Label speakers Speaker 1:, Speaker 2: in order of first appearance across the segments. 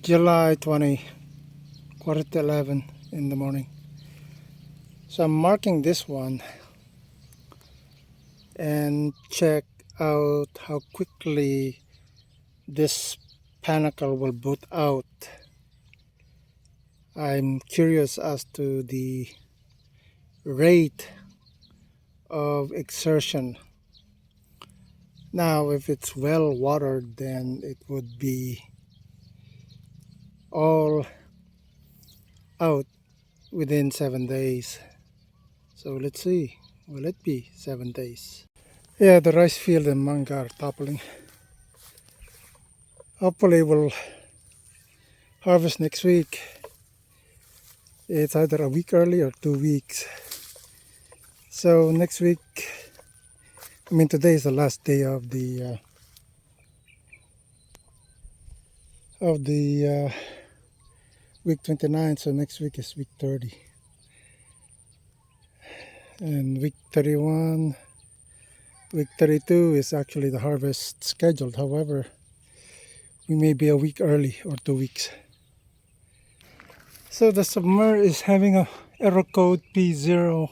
Speaker 1: July 20, quarter to 11 in the morning. So I'm marking this one and check out how quickly this panicle will boot out. I'm curious as to the rate of exertion. Now, if it's well watered, then it would be all out within 7 days. So let's see, will it be 7 days? Yeah, the rice field and manga are toppling. Hopefully we'll harvest next week. It's either a week early or 2 weeks. So next week, today is the last day of the week 29. So next week is week 30, and week 31, week 32 is actually the harvest scheduled. However, we may be a week early or 2 weeks. So the submer is having a error code P0.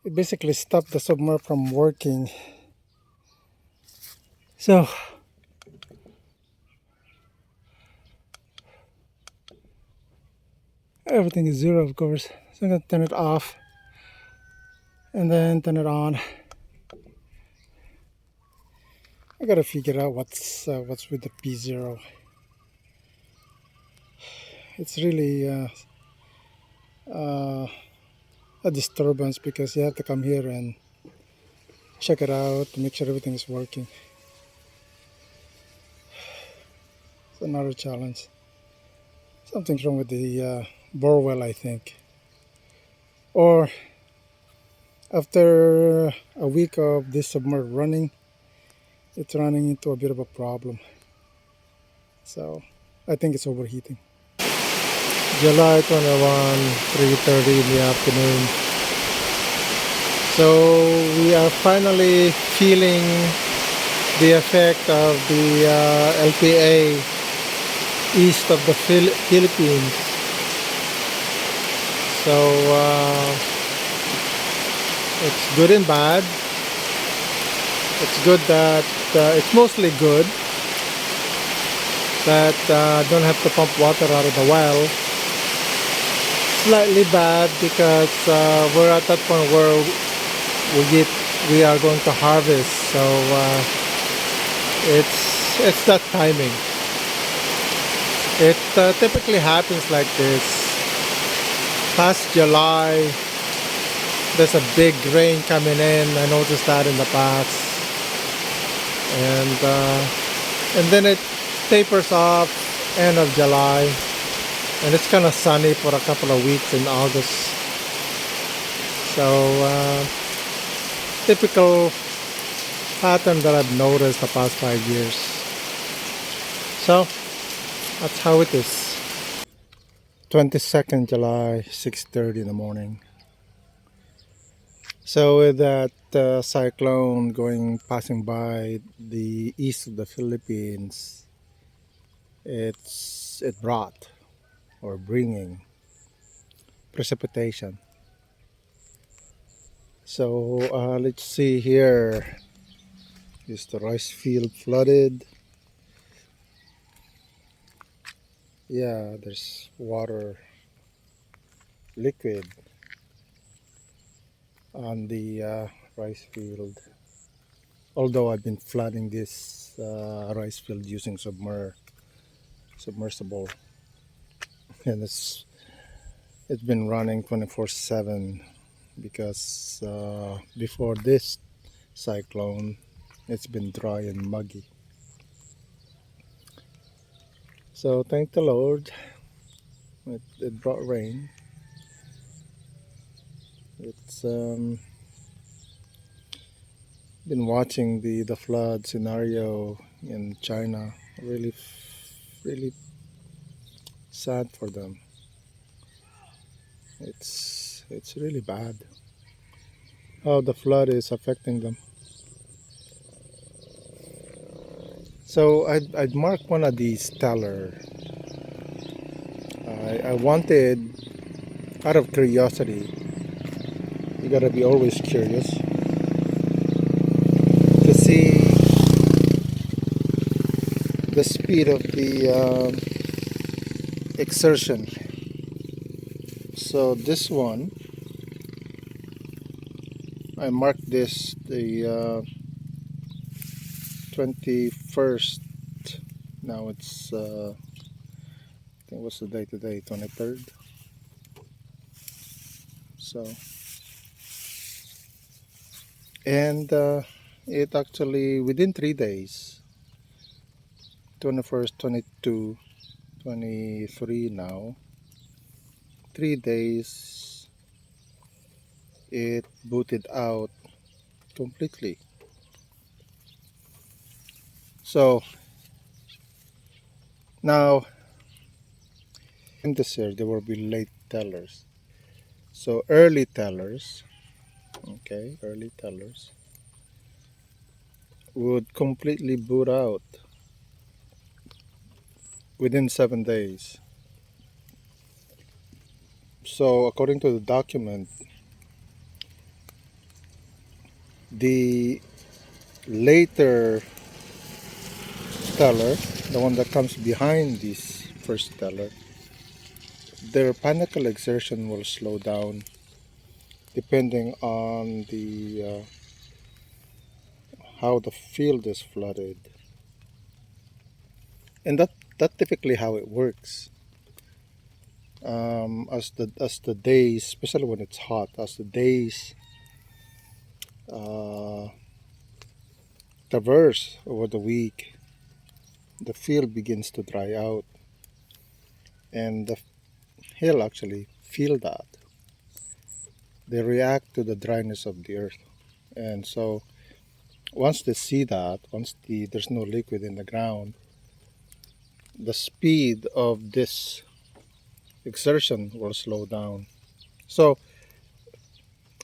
Speaker 1: It basically stopped the submer from working. So everything is 0, of course. So I'm gonna turn it off and then turn it on. I gotta figure out what's with the P0. It's really a disturbance because you have to come here and check it out to make sure everything is working. It's another challenge. Something's wrong with the bore well, I think. Or after a week of this submer running, it's running into a bit of a problem. So I think it's overheating. July 21, 3:30 in the afternoon. So we are finally feeling the effect of the LPA east of the Philippines. So it's good and bad. It's good that it's mostly good that don't have to pump water out of the well. Slightly bad because we're at that point where we are going to harvest. So it's that timing. It typically happens like this. Past July, there's a big rain coming in. I noticed that in the past, and then it tapers off end of July, and it's kind of sunny for a couple of weeks in August. So typical pattern that I've noticed the past 5 years. So that's how it is. 22nd July, 6:30 in the morning. So with that cyclone passing by the east of the Philippines, it brought or bringing precipitation. So let's see here. Is the rice field flooded? Yeah, there's water, liquid on the rice field. Although I've been flooding this rice field using submersible, and it's been running 24/7 because before this cyclone, it's been dry and muggy. So thank the Lord, it brought rain. It's been watching the flood scenario in China. Really sad for them. It's really bad how the flood is affecting them. So I'd mark one of these teller I wanted, out of curiosity, you gotta be always curious, to see the speed of the exertion. So this one, I marked this the 21st. Now it's I think what's the day today? 23rd. So, and it actually within 3 days, 21st, 22, 23 now. 3 days it booted out completely. So now in this year there will be late tellers. So early tellers, okay, early tellers would completely boot out within 7 days. So according to the document, the later teller, the one that comes behind this first teller, their panicle exertion will slow down depending on the how the field is flooded, and that typically how it works. As the days, especially when it's hot, as the days uh, traverse over the week, the field begins to dry out, and the hill actually feel that. They react to the dryness of the earth, and so once they see that, once there's no liquid in the ground, the speed of this exertion will slow down. So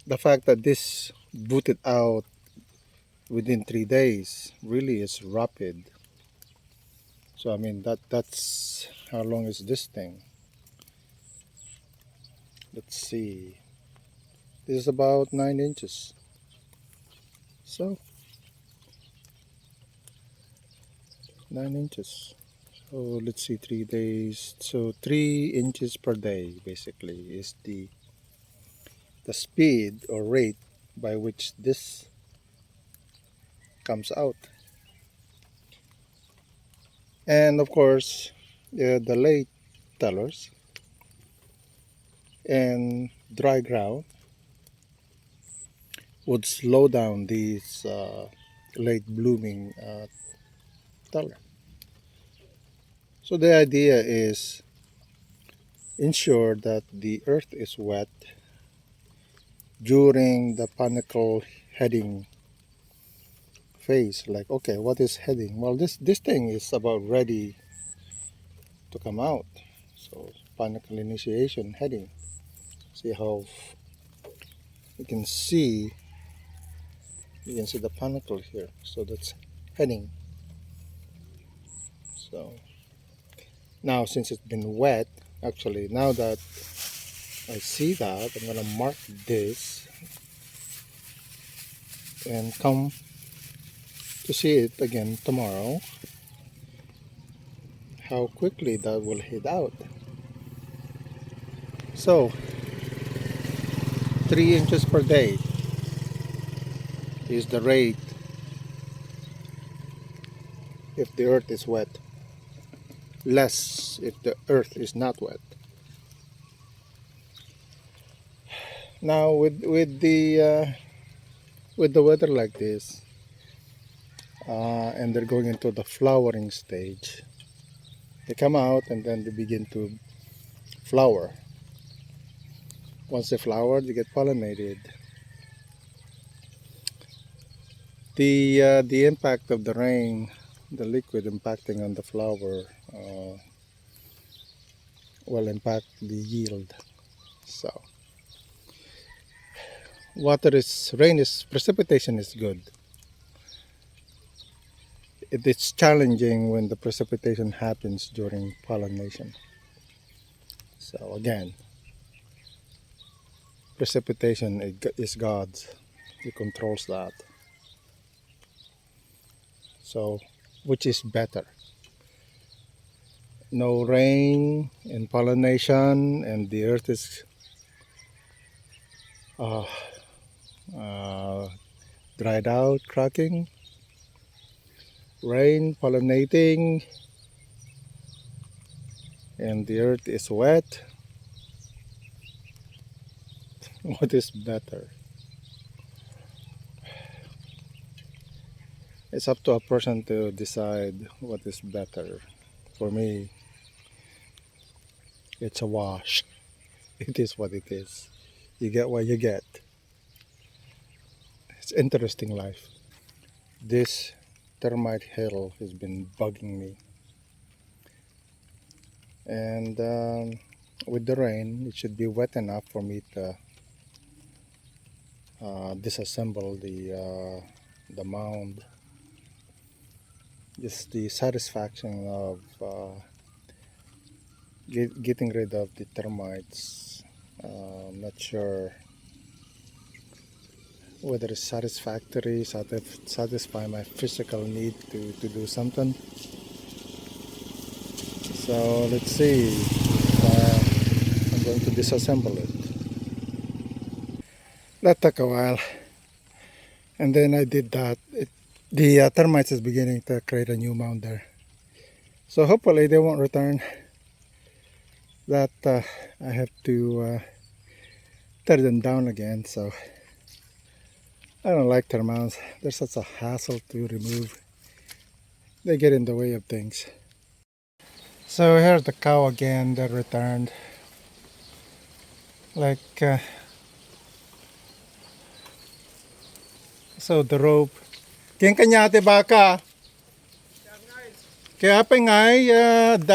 Speaker 1: the fact that this booted out within 3 days really is rapid. So I mean that's how long is this thing? Let's see. This is about 9 inches. So 9 inches. So let's see, 3 days. So 3 inches per day basically is the speed or rate by which this comes out. And of course, the late tellers and dry ground would slow down these late blooming teller. So the idea is ensure that the earth is wet during the panicle heading phase. Like, okay, what is heading? Well, this thing is about ready to come out. So panicle initiation heading. See how you can see the panicle here. So that's heading. So now since it's been wet, actually now that I see that, I'm gonna mark this and come to see it again tomorrow, how quickly that will head out. So 3 inches per day is the rate if the earth is wet, less if the earth is not wet. Now with the weather like this, and they're going into the flowering stage, they come out and then they begin to flower. Once they flower, they get pollinated. The impact of the rain, the liquid impacting on the flower, will impact the yield. So precipitation is good. It's challenging when the precipitation happens during pollination. So again, precipitation is God's. He controls that. So, which is better? No rain and pollination, and the earth is uh, uh, dried out, cracking. Rain, pollinating, and the earth is wet. What is better? It's up to a person to decide what is better. For me, it's a wash. It is what it is. You get what you get. It's interesting life. This termite hill has been bugging me. And with the rain, it should be wet enough for me to disassemble the mound. Just the satisfaction of getting rid of the termites. I'm not sure whether it's satisfactory, satisfy my physical need to do something. So let's see. I'm going to disassemble it. That took a while, and then I did that. The termites is beginning to create a new mound there. So hopefully they won't return. That I have to tear them down again. So I don't like termites. They're such a hassle to remove. They get in the way of things. So here's the cow again that returned. Like so the rope. King kanya ate baka. Kaya pa ngay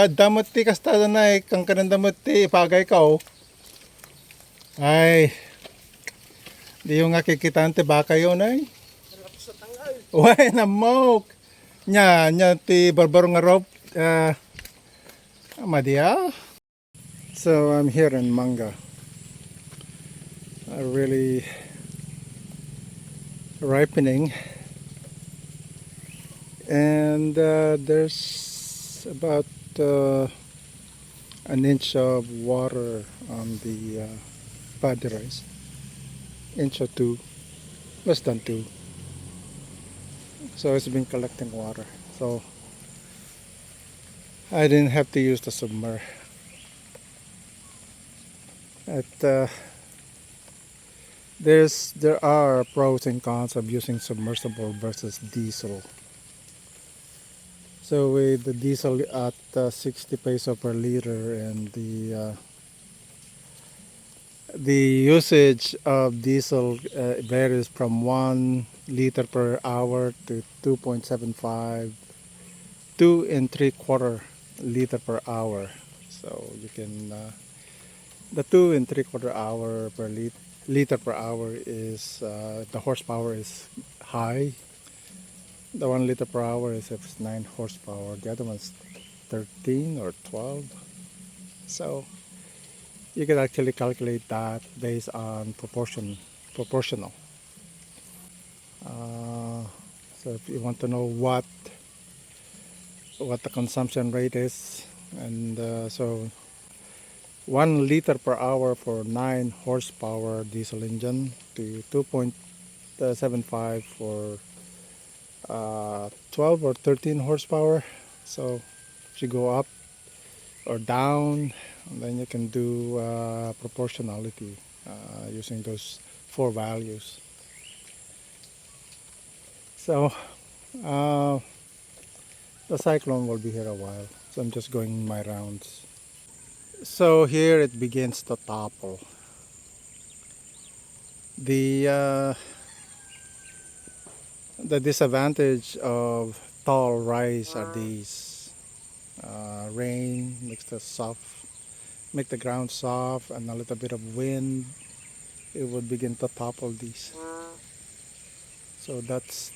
Speaker 1: damot ti kasta na kang kanang damot ti pagay ka oh. Ay, di yung nga kikitaan ti baka yun ay. Uy, namok. Nya ti barbaro nga rope. Madia. So I'm here in Manga. Really ripening. And there's about an inch of water on the paddy rice. Inch or two. Less than two. So it's been collecting water. So I didn't have to use the submer. There are pros and cons of using submersible versus diesel. So with the diesel at 60 peso per liter, and the usage of diesel varies from 1 liter per hour to 2.75, 2 and 3/4 liter per hour. So you can the 2 and 3/4 hour per liter per hour is the horsepower is high. The 1 liter per hour is 9 horsepower. The other one's 13 or 12. So you can actually calculate that based on proportional. Uh, so if you want to know what the consumption rate is, and so 1 liter per hour for 9 horsepower diesel engine to 2.75 for 12 or 13 horsepower. So if you go up or down, then you can do proportionality using those 4 values. So the cyclone will be here a while, so I'm just going my rounds. So here it begins to topple. The disadvantage of tall rice are these: rain makes make the ground soft, and a little bit of wind, it would begin to topple these. So that's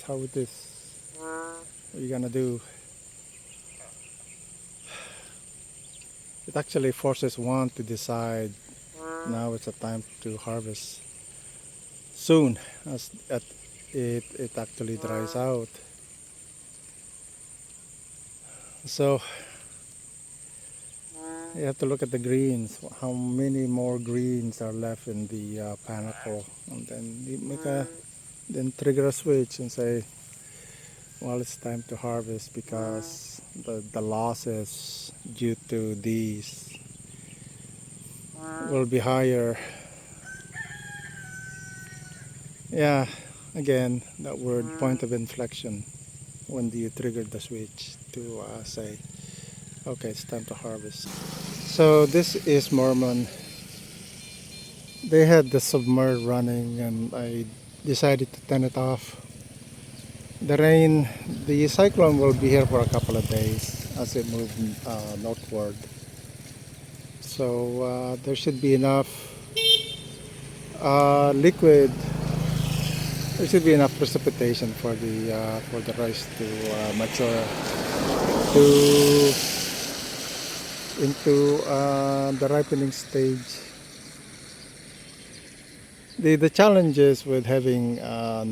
Speaker 1: how it is. What are you gonna do? it actually forces one to decide now it's a time to harvest soon as it actually dries out. So you have to look at the greens, how many more greens are left in the panicle, and then you then trigger a switch and say, well, it's time to harvest because the losses due to these will be higher. Yeah, again, that word point of inflection. When do you trigger the switch to say, okay, it's time to harvest? So this is Mormon. They had the submerged running and I decided to turn it off. The rain, the cyclone will be here for a couple of days as it moves northward. So there should be enough liquid. There should be enough precipitation for the rice to mature to into the ripening stage. The challenges with having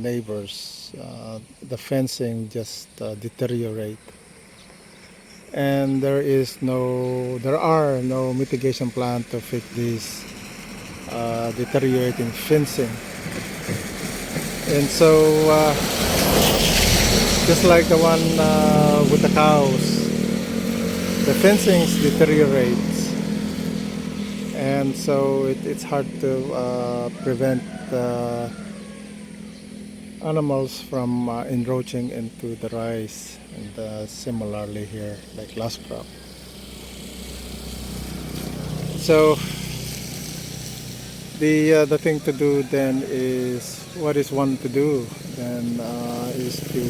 Speaker 1: neighbors, the fencing just deteriorate, and there are no mitigation plan to fix this deteriorating fencing. And so, just like the one with the cows, the fencing deteriorates, and so it's hard to prevent animals from encroaching into the rice. And similarly here, like last crop. So the thing to do then is, what is one to do then is to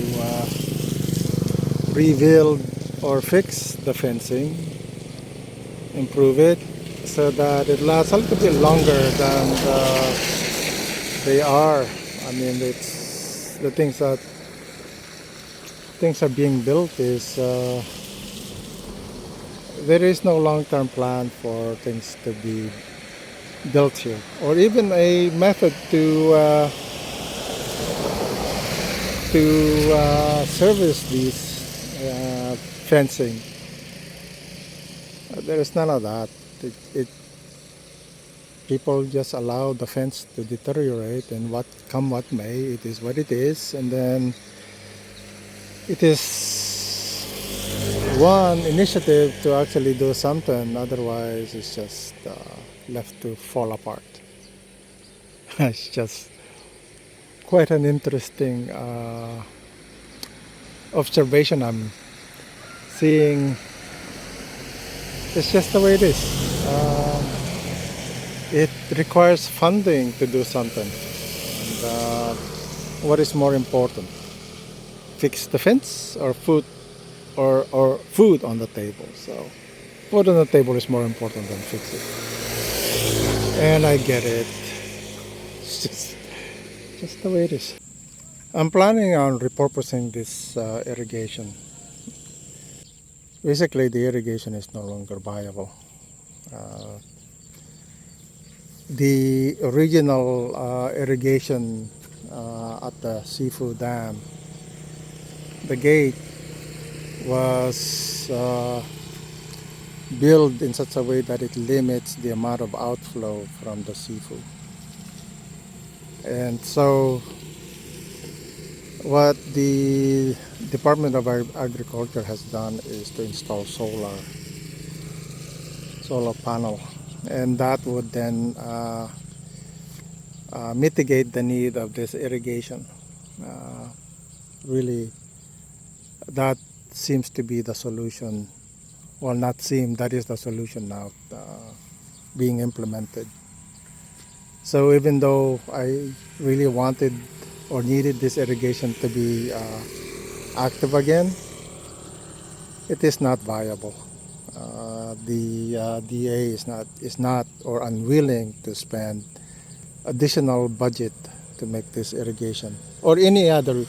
Speaker 1: rebuild or fix the fencing, improve it so that it lasts a little bit longer than they are. I mean, it's the things are being built is there is no long-term plan for things to be built here, or even a method to service these fencing. There is none of that. People just allow the fence to deteriorate, and what may, it is what it is, and then it is one initiative to actually do something. Otherwise, it's just left to fall apart. It's just quite an interesting observation I'm seeing. It's just the way it is. It requires funding to do something. And what is more important? Fix the fence or food or food on the table? So food on the table is more important than fix it. And I get it. It's just the way it is. I'm planning on repurposing this irrigation. Basically, the irrigation is no longer viable. The original irrigation at the seafood dam, the gate was built in such a way that it limits the amount of outflow from the seafood. And so what the Department of Agriculture has done is to install solar panel, and that would then mitigate the need of this irrigation. Really, that seems to be the solution. Well, not seem, that is the solution now being implemented. So even though I really wanted or needed this irrigation to be active again, it is not viable. The DA is not or unwilling to spend additional budget to make this irrigation or any other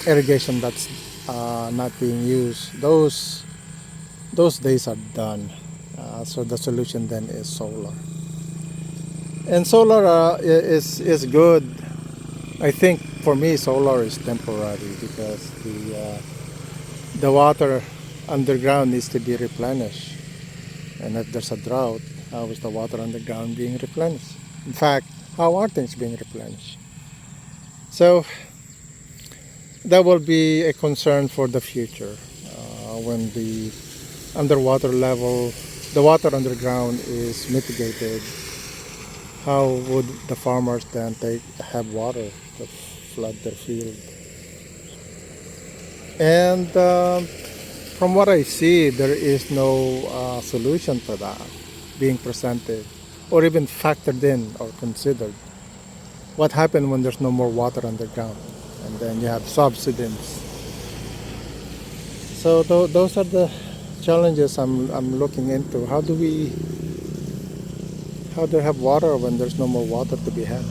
Speaker 1: irrigation that's not being used. Those those days are done. So the solution then is solar. And solar is good. I think for me solar is temporary because the water underground needs to be replenished. And if there's a drought, how is the water underground being replenished? In fact, how are things being replenished? So that will be a concern for the future when the underwater level, the water underground is mitigated. How would the farmers then have water to flood their field? And from what I see, there is no solution to that being presented or even factored in or considered. What happens when there's no more water underground and then you have subsidence? So those are the challenges I'm looking into. How do have water when there's no more water to be had?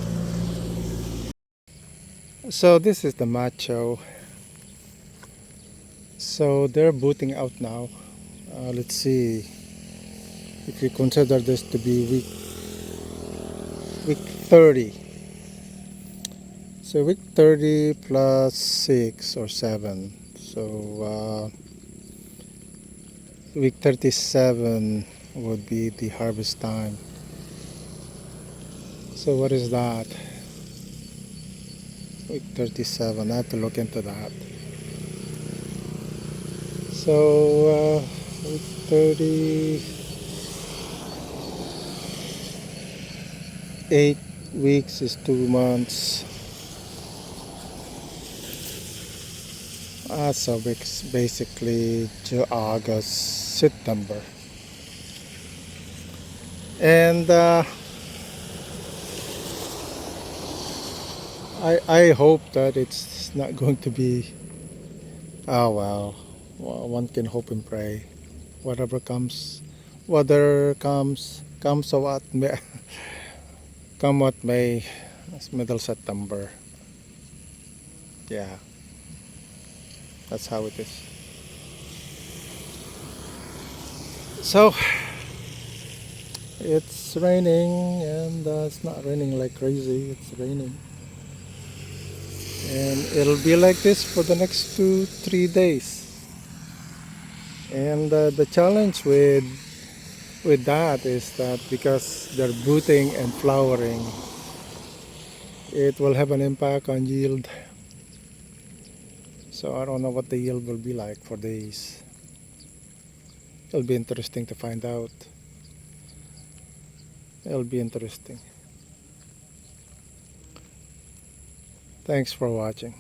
Speaker 1: So this is the macho. So they're booting out now. Let's see if we consider this to be week 30. So week 30 plus 6 or 7. So week 37 would be the harvest time. So what is that? Week 37. I have to look into that. So week 30, 8 weeks is 2 months. So it's basically August, September. And I hope that it's not going to be, oh well, one can hope and pray. Whatever comes, whether comes or what may, come what may, it's middle September. Yeah, that's how it is. So it's raining, and it's not raining like crazy. It's raining, and it'll be like this for the next 2-3 days. And the challenge with that is that because they're booting and flowering, it will have an impact on yield. So I don't know what the yield will be like for these. It'll be interesting to find out. It'll be interesting. Thanks for watching.